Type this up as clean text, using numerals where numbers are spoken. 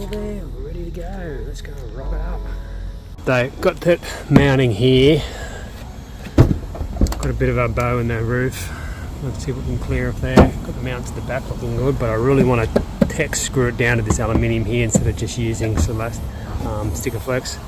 all there, we're ready to go. Let's go rock it up. So, got that mounting here. Got a bit of a bow in the roof. Let's see if we can clear off there. Got the mounts at the back looking good, but I really want to screw it down to this aluminium here instead of just using Sikaflex.